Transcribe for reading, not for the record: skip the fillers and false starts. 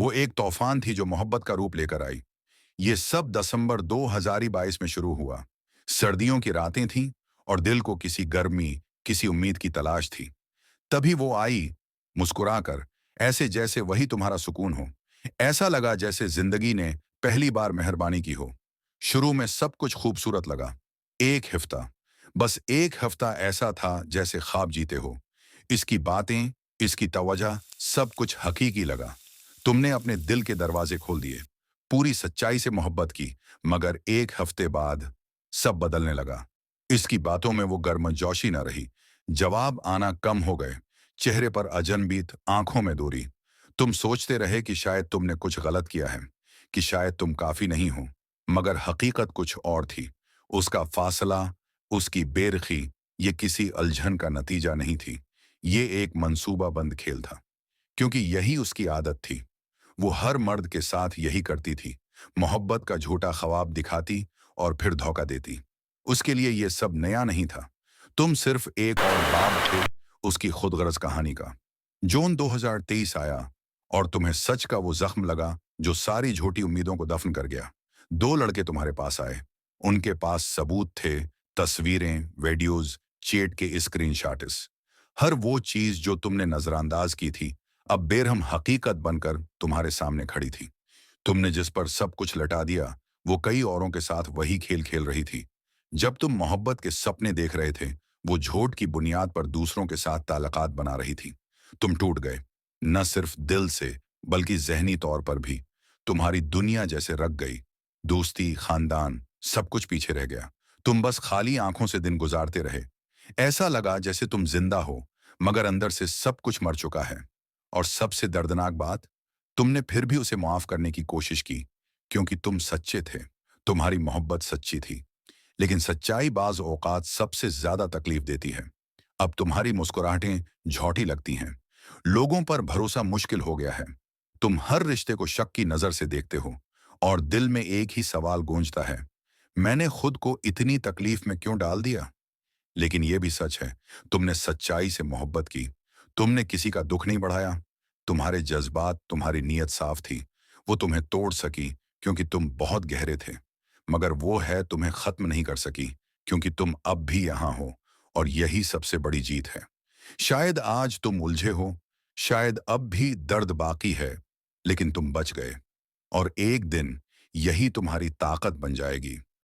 वो एक तूफान थी जो मोहब्बत का रूप लेकर आई। ये सब दिसंबर 2022 में शुरू हुआ। सर्दियों की रातें थीं और दिल को किसी गर्मी, किसी उम्मीद की तलाश थी। तभी वो आई, मुस्कुराकर, ऐसे जैसे वही तुम्हारा सुकून हो। ऐसा लगा जैसे जिंदगी ने पहली बार मेहरबानी की हो। शुरू में सब कुछ खूबसूरत लगा। एक हफ्ता, बस एक हफ्ता ऐसा था जैसे ख्वाब जीते हो। इसकी बातें, इसकी तवज्जो, सब कुछ हकीकी लगा। तुमने अपने दिल के दरवाजे खोल दिए, पूरी सच्चाई से मोहब्बत की, मगर एक हफ्ते बाद सब बदलने लगा। इसकी बातों में वो गर्मजोशी न रही, जवाब आना कम हो गए, चेहरे पर अजनबीत, आंखों में दूरी। तुम सोचते रहे कि शायद तुमने कुछ गलत किया है, कि शायद तुम काफी नहीं हो, मगर हकीकत कुछ और थी। उसका फासला, उसकी बेरखी, ये किसी उलझन का नतीजा नहीं थी। ये एक मंसूबा बंद खेल था, क्योंकि यही उसकी आदत थी। वो हर मर्द के साथ यही करती थी, मोहब्बत का झूठा ख्वाब दिखाती और फिर धोखा देती। उसके लिए ये सब नया नहीं था। तुम सिर्फ एक और बाब थे उसकी खुदगर्ज कहानी का। जून 2023 आया और तुम्हें सच का वो जख्म लगा जो सारी झूठी उम्मीदों को दफन कर गया। दो लड़के तुम्हारे पास आए। उनके पास सबूत थे, तस्वीरें, वीडियोज, चैट के स्क्रीनशॉट्स। हर वो चीज जो तुमने नजरअंदाज की थी, अब बेरहम हकीकत बनकर तुम्हारे सामने खड़ी थी। तुमने जिस पर सब कुछ लटा दिया, वो कई औरों के साथ वही खेल खेल रही थी। जब तुम मोहब्बत के सपने देख रहे थे, वो झूठ की बुनियाद पर दूसरों के साथ ताल्लुकात बना रही थी। तुम टूट गए, न सिर्फ दिल से, बल्कि जहनी तौर पर भी। तुम्हारी दुनिया जैसे रख गई। दोस्ती, खानदान, सब कुछ पीछे रह गया। तुम बस खाली आंखों से दिन गुजारते रहे। ऐसा लगा जैसे तुम जिंदा हो, मगर अंदर से सब कुछ मर चुका है। और सबसे दर्दनाक बात, तुमने फिर भी उसे माफ करने की कोशिश की, क्योंकि तुम सच्चे थे, तुम्हारी मोहब्बत सच्ची थी। लेकिन सच्चाई बाज औकात सबसे ज्यादा तकलीफ देती है। अब तुम्हारी मुस्कुराहटें झौटी लगती हैं। लोगों पर भरोसा मुश्किल हो गया है। तुम हर रिश्ते को शक की नजर से देखते हो, और दिल में एक ही सवाल गूंजता है, मैंने खुद को इतनी तकलीफ में क्यों डाल दिया? लेकिन यह भी सच है, तुमने सच्चाई से मोहब्बत की। तुमने किसी का दुख नहीं बढ़ाया। तुम्हारे जज्बात, तुम्हारी नीयत साफ थी। वो तुम्हें तोड़ सकी क्योंकि तुम बहुत गहरे थे, मगर वो है तुम्हें खत्म नहीं कर सकी, क्योंकि तुम अब भी यहां हो। और यही सबसे बड़ी जीत है। शायद आज तुम उलझे हो, शायद अब भी दर्द बाकी है, लेकिन तुम बच गए। और एक दिन यही तुम्हारी ताकत बन जाएगी।